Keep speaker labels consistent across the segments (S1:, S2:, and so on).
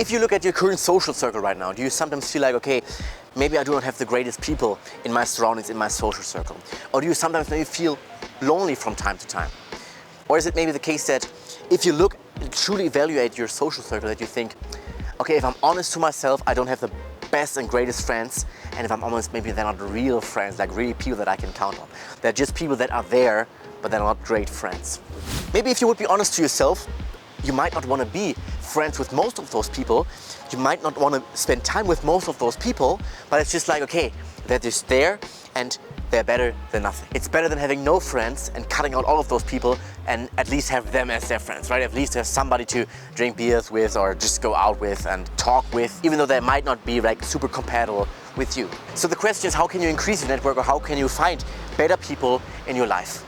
S1: If you look at your current social circle right now, do you sometimes feel like, okay, maybe I do not have the greatest people in my surroundings, in my social circle? Or do you sometimes maybe feel lonely from time to time? Or is it maybe the case that if you look and truly evaluate your social circle, that you think, okay, if I'm honest to myself, I don't have the best and greatest friends, and if I'm honest, maybe they're not real friends, like really people that I can count on. They're just people that are there, but they're not great friends. Maybe if you would be honest to yourself, you might not want to be friends with most of those people. You might not want to spend time with most of those people, but it's just like, okay, they're just there and they're better than nothing. It's better than having no friends and cutting out all of those people and at least have them as their friends, right? At least have somebody to drink beers with or just go out with and talk with, even though they might not be like super compatible with you. So the question is, how can you increase your network, or how can you find better people in your life?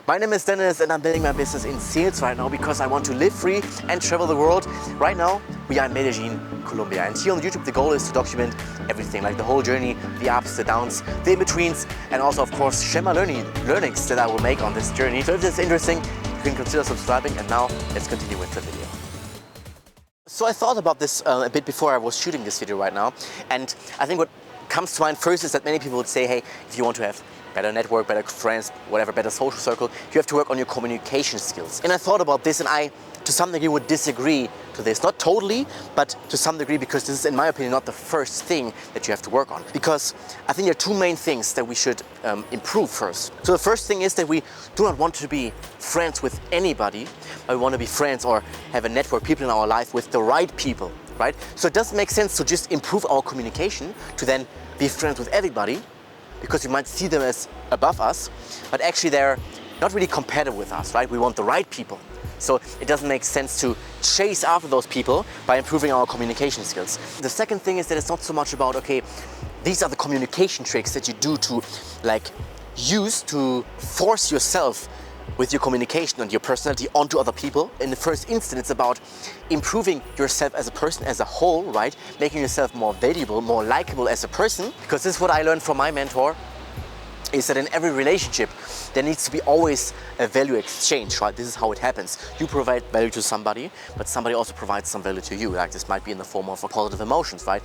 S1: My name is Dennis and I'm building my business in sales right now because I want to live free and travel the world. Right now, we are in Medellin, Colombia. And here on YouTube, the goal is to document everything, like the whole journey, the ups, the downs, the in-betweens, and also, of course, share my learnings that I will make on this journey. So if this is interesting, you can consider subscribing. And now, let's continue with the video. So I thought about this a bit before I was shooting this video right now. And I think what comes to mind first is that many people would say, hey, if you want to have better network, better friends, whatever, better social circle, you have to work on your communication skills. And I thought about this and I, to some degree, would disagree to this. Not totally, but to some degree, because this is, in my opinion, not the first thing that you have to work on. Because I think there are two main things that we should improve first. So the first thing is that we do not want to be friends with anybody, but we want to be friends or have a network, people in our life with the right people, right? So it doesn't make sense to just improve our communication to then be friends with everybody, because you might see them as above us, but actually they're not really compatible with us, right? We want the right people. So it doesn't make sense to chase after those people by improving our communication skills. The second thing is that it's not so much about, okay, these are the communication tricks that you do to use to force yourself with your communication and your personality onto other people. In the first instance, it's about improving yourself as a person as a whole, right? Making yourself more valuable, more likable as a person. Because this is what I learned from my mentor, is that in every relationship, there needs to be always a value exchange, right? This is how it happens. You provide value to somebody, but somebody also provides some value to you. Like this might be in the form of positive emotions, right?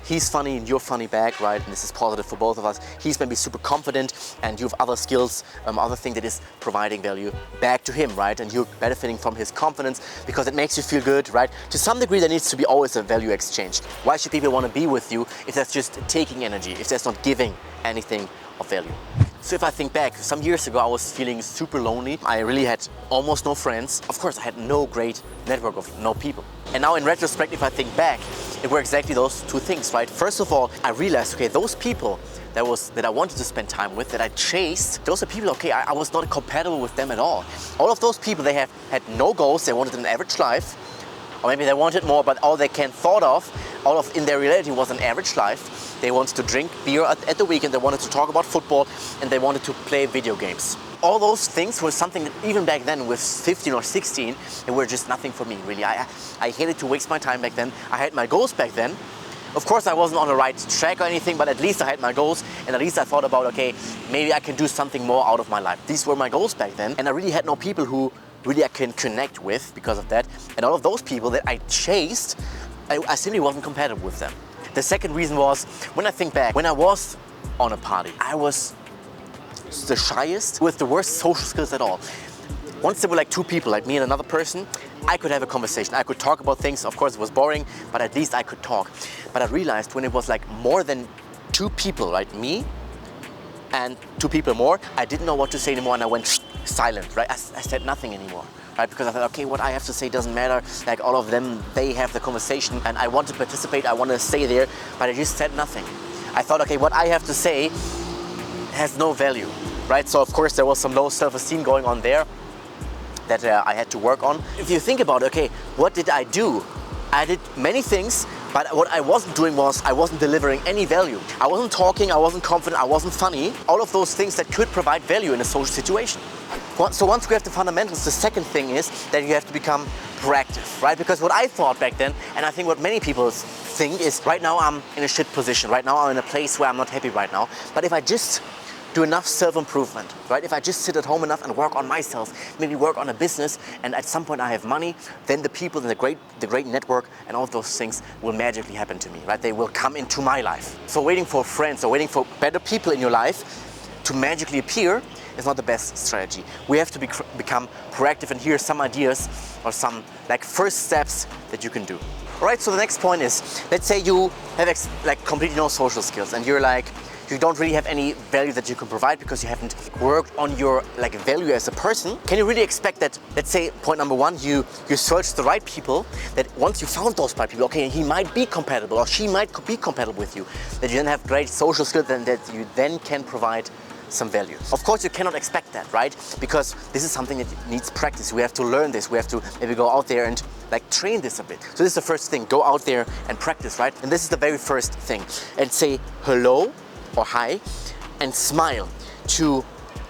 S1: He's funny and you're funny back, right? And this is positive for both of us. He's maybe super confident and you have other skills, other thing that is providing value back to him, right? And you're benefiting from his confidence because it makes you feel good, right? To some degree, there needs to be always a value exchange. Why should people want to be with you if that's just taking energy, if that's not giving anything of value? So if I think back, some years ago I was feeling super lonely. I really had almost no friends. Of course, I had no great network of no people. And now in retrospect, if I think back, it were exactly those two things, right? First of all, I realized, okay, those people that I wanted to spend time with, that I chased, those are people, okay, I was not compatible with them at all. All of those people, they had no goals, they wanted an average life, or maybe they wanted more, but all they can thought of, in their reality was an average life. They wanted to drink beer at the weekend, they wanted to talk about football, and they wanted to play video games. All those things were something that even back then with 15 or 16, they were just nothing for me, really. I hated to waste my time back then. I had my goals back then. Of course, I wasn't on the right track or anything, but at least I had my goals, and at least I thought about, okay, maybe I can do something more out of my life. These were my goals back then, and I really had no people who really I can connect with because of that. And all of those people that I chased, I simply wasn't compatible with them. The second reason was, when I think back, when I was on a party, I was the shyest with the worst social skills at all. Once there were like two people, like me and another person, I could have a conversation. I could talk about things. Of course, it was boring, but at least I could talk. But I realized when it was like more than two people, right? Me and two people more, I didn't know what to say anymore, and I went silent, right? I said nothing anymore, right? Because I thought, okay, what I have to say doesn't matter. Like all of them, they have the conversation, and I want to participate, I want to stay there, but I just said nothing. I thought, okay, what I have to say has no value, right? So of course there was some low self-esteem going on there that I had to work on. If you think about it, okay, what did I do? I did many things, but what I wasn't doing was I wasn't delivering any value. I wasn't talking, I wasn't confident, I wasn't funny. All of those things that could provide value in a social situation. So once we have the fundamentals, the second thing is that you have to become proactive, right? Because what I thought back then, and I think what many people think is, right now I'm in a shit position. Right now I'm in a place where I'm not happy right now. But if I just do enough self-improvement, right? If I just sit at home enough and work on myself, maybe work on a business, and at some point I have money, then the people in the great network and all of those things will magically happen to me, right? They will come into my life. So waiting for friends or waiting for better people in your life to magically appear is not the best strategy. We have to become proactive, and here are some ideas or some like first steps that you can do. All right, so the next point is, let's say you have like completely no social skills and you're like, you don't really have any value that you can provide because you haven't worked on your like value as a person. Can you really expect that, let's say point number one, you search the right people, that once you found those right people, okay, he might be compatible or she might be compatible with you, that you then have great social skills and that you then can provide some value. Of course, you cannot expect that, right? Because this is something that needs practice. We have to learn this. We have to maybe go out there and like train this a bit. So this is the first thing, go out there and practice, right? And this is the very first thing. And say hello or hi and smile to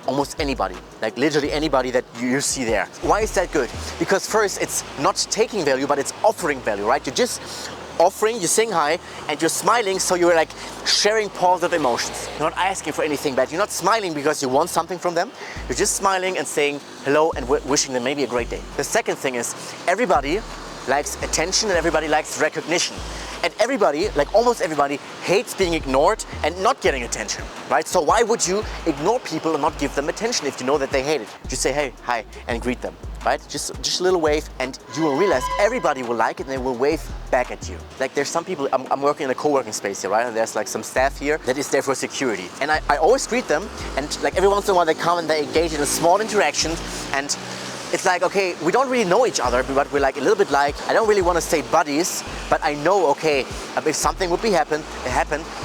S1: almost anybody, like literally anybody that you see there. Why is that good? Because first, it's not taking value, but it's offering value, right? You're just offering, you're saying hi, and you're smiling, so you're like sharing positive emotions. You're not asking for anything bad. You're not smiling because you want something from them. You're just smiling and saying hello and wishing them maybe a great day. The second thing is, everybody likes attention and everybody likes recognition. And everybody, like almost everybody, hates being ignored and not getting attention, right? So why would you ignore people and not give them attention if you know that they hate it? Just say hey, hi, and greet them, right? Just a little wave, and you will realize everybody will like it and they will wave back at you. Like there's some people, I'm working in a co-working space here, right? And there's like some staff here that is there for security. And I always greet them, and like every once in a while they come and they engage in a small interaction, and it's like, okay, we don't really know each other, but we're like a little bit like, I don't really want to say buddies, but I know, okay, if something would happen,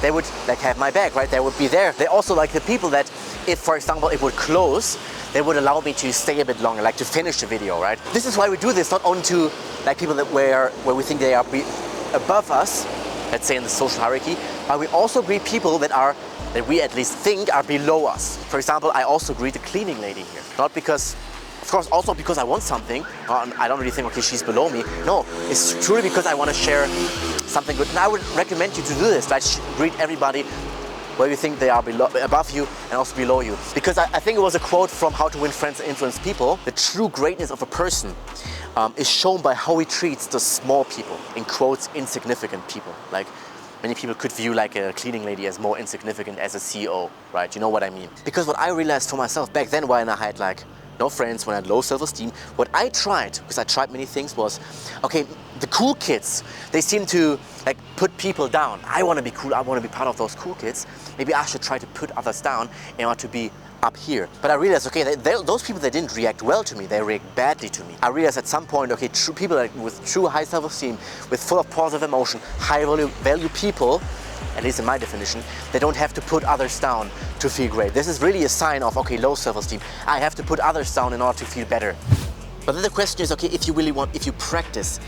S1: they would like have my back, right? They would be there. They also like the people that, if for example it would close, they would allow me to stay a bit longer, like to finish the video, right? This is why we do this, not only to like people that where we think they are above us, let's say in the social hierarchy, but we also greet people that we at least think are below us. For example, I also greet the cleaning lady here, not because, of course, also because I want something. I don't really think, okay, she's below me. No, it's truly because I want to share something good. And I would recommend you to do this, like greet everybody where you think they are above you and also below you. Because I think it was a quote from How to Win Friends and Influence People. The true greatness of a person is shown by how he treats the small people, in quotes, insignificant people. Like many people could view like a cleaning lady as more insignificant as a CEO, right? You know what I mean? Because what I realized for myself back then when I had like no friends, when I had low self-esteem, what I tried, because I tried many things, was, okay, the cool kids, they seem to like put people down. I want to be cool, I want to be part of those cool kids. Maybe I should try to put others down in order to be up here. But I realized, okay, those people that didn't react well to me, they react badly to me. I realized at some point, okay, true people with true high self-esteem, with full of positive emotion, high value people, at least in my definition, they don't have to put others down to feel great. This is really a sign of, okay, low self-esteem. I have to put others down in order to feel better. But then the question is, okay, if you practice,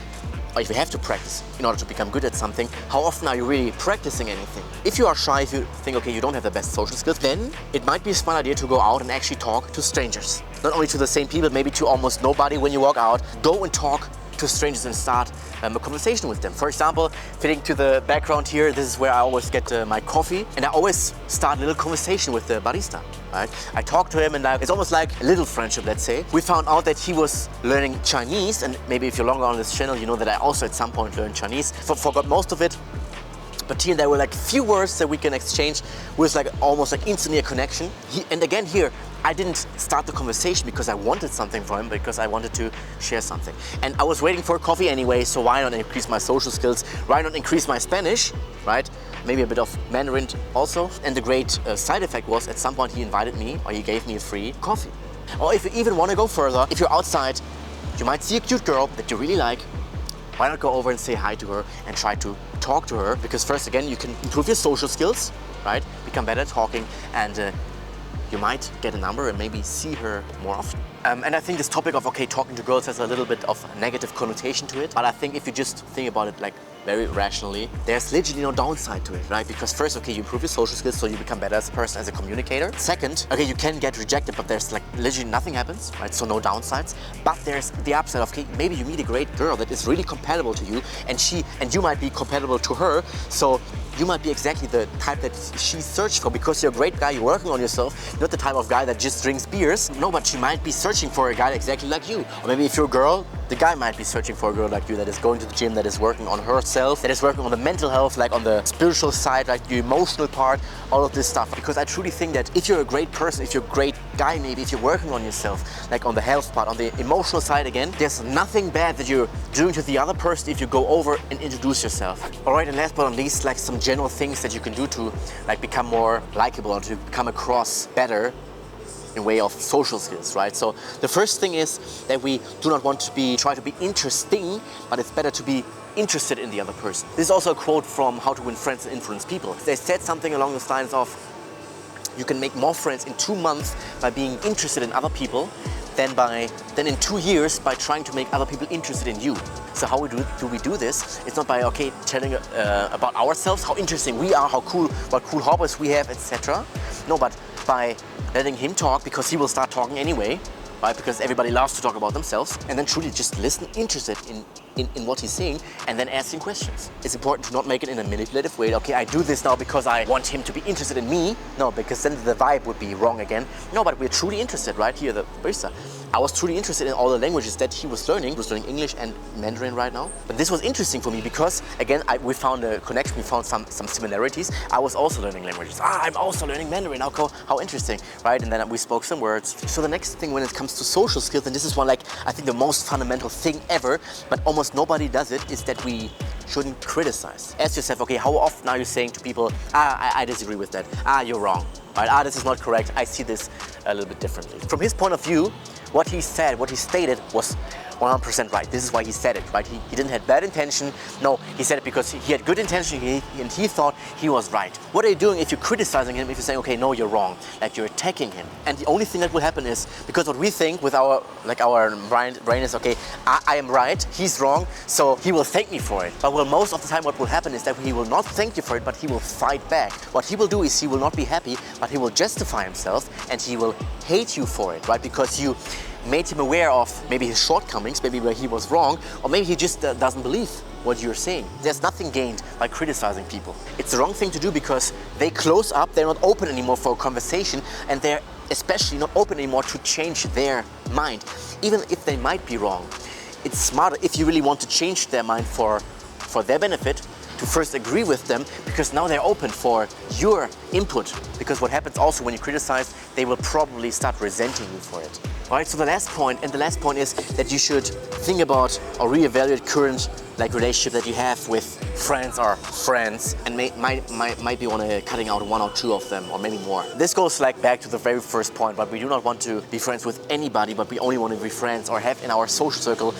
S1: or if you have to practice in order to become good at something, how often are you really practicing anything? If you are shy, if you think, okay, you don't have the best social skills, then it might be a smart idea to go out and actually talk to strangers. Not only to the same people, maybe to almost nobody when you walk out. Go and talk to strangers and start a conversation with them. For example, fitting to the background here, this is where I always get my coffee, and I always start a little conversation with the barista, right? I talk to him, and it's almost like a little friendship, let's say. We found out that he was learning Chinese, and maybe if you're longer on this channel, you know that I also at some point learned Chinese. Forgot most of it, but here there were like few words that we can exchange with like almost like instantly a connection. And again here, I didn't start the conversation because I wanted something from him, because I wanted to share something. And I was waiting for coffee anyway, so why not increase my social skills? Why not increase my Spanish, right? Maybe a bit of Mandarin also. And the great side effect was at some point he invited me, or he gave me a free coffee. Or if you even want to go further, if you're outside, you might see a cute girl that you really like. Why not go over and say hi to her and try to talk to her? Because first, again, you can improve your social skills, right? Become better at talking, and you might get a number and maybe see her more often. And I think this topic of, okay, talking to girls has a little bit of a negative connotation to it. But I think if you just think about it like very rationally, there's literally no downside to it, right? Because first, okay, you improve your social skills, so you become better as a person, as a communicator. Second, okay, you can get rejected, but there's like literally nothing happens, right? So no downsides. But there's the upside of, okay, maybe you meet a great girl that is really compatible to you, and you might be compatible to her. So you might be exactly the type that she searched for because you're a great guy, you're working on yourself, not the type of guy that just drinks beers. No, but she might be searching for a guy exactly like you. Or maybe if you're a girl, the guy might be searching for a girl like you that is going to the gym, that is working on herself, that is working on the mental health, like on the spiritual side, like the emotional part, all of this stuff. Because I truly think that if you're a great person, if you're a great guy, maybe if you're working on yourself, like on the health part, on the emotional side again, there's nothing bad that you're doing to the other person if you go over and introduce yourself. All right, and last but not least, like some general things that you can do to like become more likable or to come across better in way of social skills, right? So the first thing is that we do not want to try to be interesting, but it's better to be interested in the other person. This is also a quote from How to Win Friends and Influence People. They said something along the lines of, you can make more friends in 2 months by being interested in other people than in 2 years by trying to make other people interested in you. So how do we do this? It's not by, okay, telling about ourselves, how interesting we are, what cool hobbies we have, etc. No, but by letting him talk, because he will start talking anyway, right? Because everybody loves to talk about themselves, and then truly just listen, interested in what he's saying, and then asking questions. It's important to not make it in a manipulative way. Okay, I do this now because I want him to be interested in me. No, because then the vibe would be wrong again. No, but we're truly interested, right? Here, the barista. I was truly interested in all the languages that he was learning. He was learning English and Mandarin right now. But this was interesting for me because, again, we found a connection, we found some similarities. I was also learning languages. I'm also learning Mandarin. How interesting, right? And then we spoke some words. So the next thing when it comes to social skills, and this is one, like, I think the most fundamental thing ever, but almost nobody does it, is that we shouldn't criticize. Ask yourself, okay, how often are you saying to people, I disagree with that, you're wrong, right? This is not correct, I see this a little bit differently. From his point of view, what he said, what he stated was 100% right. This is why he said it, right? He didn't have bad intention. No, he said it because he had good intention and he thought he was right. What are you doing if you're criticizing him, if you're saying, okay, no, you're wrong, like you're attacking him? And the only thing that will happen is, because what we think with our brain is, okay, I am right, he's wrong, so he will thank me for it. But well, most of the time what will happen is that he will not thank you for it, but he will fight back. What he will do is he will not be happy, but he will justify himself and he will hate you for it, right? Because you made him aware of maybe his shortcomings, maybe where he was wrong, or maybe he just doesn't believe what you're saying. There's nothing gained by criticizing people. It's the wrong thing to do because they close up, they're not open anymore for a conversation, and they're especially not open anymore to change their mind. Even if they might be wrong, it's smarter, if you really want to change their mind for their benefit, to first agree with them, because now they're open for your input. Because what happens also when you criticize, they will probably start resenting you for it. All right, so the last point is that you should think about or reevaluate current relationship that you have with friends and might be cutting out 1 or 2 of them, or maybe more. This goes back to the very first point, but we do not want to be friends with anybody, but we only want to be friends or have in our social circle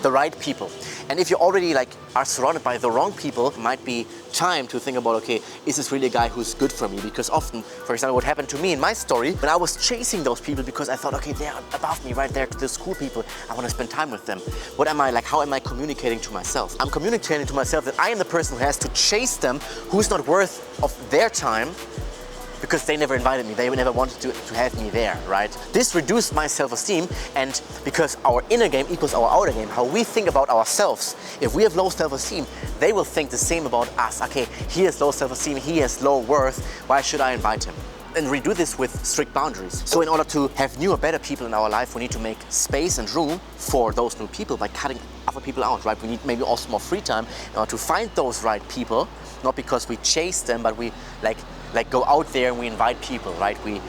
S1: the right people. And if you already are surrounded by the wrong people, it might be time to think about, okay, is this really a guy who's good for me? Because often, for example, what happened to me in my story, when I was chasing those people because I thought, okay, they're above me right there, to the school people, I want to spend time with them. What am I how am I communicating to myself? I'm communicating to myself that I am the person who has to chase them, who's not worth of their time, because they never invited me, they never wanted to have me there, right? This reduced my self-esteem, and because our inner game equals our outer game, how we think about ourselves. If we have low self-esteem, they will think the same about us. Okay, he has low self-esteem, he has low worth, why should I invite him? And we do this with strict boundaries. So in order to have new or better people in our life, we need to make space and room for those new people by cutting other people out, right? We need maybe also more free time in order to find those right people, not because we chase them, but we go out there and we invite people, right? We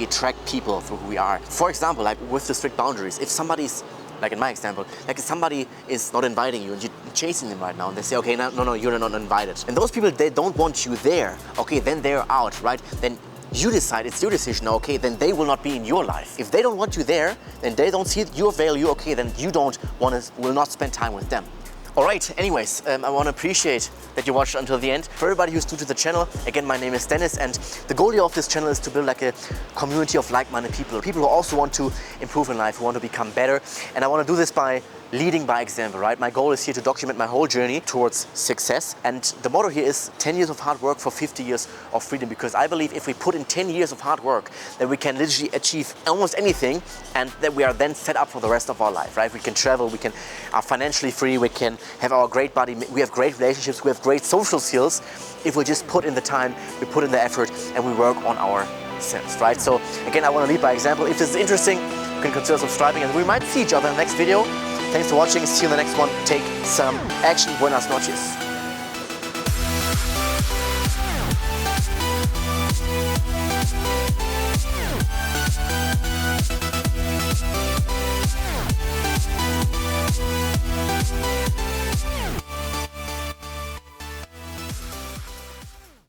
S1: attract people through who we are. For example, with the strict boundaries, if somebody's, in my example, if somebody is not inviting you and you're chasing them right now and they say, okay, no, you're not invited. And those people, they don't want you there. Okay, then they're out, right? Then you decide, it's your decision, okay, then they will not be in your life. If they don't want you there, then they don't see your value, okay, then you will not spend time with them. All right, anyways, I want to appreciate that you watched until the end. For everybody who's new to the channel, again, my name is Dennis, and the goal of this channel is to build a community of like-minded people. People who also want to improve in life, who want to become better. And I want to do this by leading by example, right? My goal is here to document my whole journey towards success. And the motto here is 10 years of hard work for 50 years of freedom, because I believe if we put in 10 years of hard work, then we can literally achieve almost anything, and that we are then set up for the rest of our life, right? We can travel, we are financially free, we can have our great body, we have great relationships, we have great social skills if we just put in the time, we put in the effort, and we work on ourselves, right? So again, I want to lead by example. If this is interesting, you can consider subscribing, and we might see each other in the next video. Thanks for watching. See you in the next one. Take some action. Buenas noches.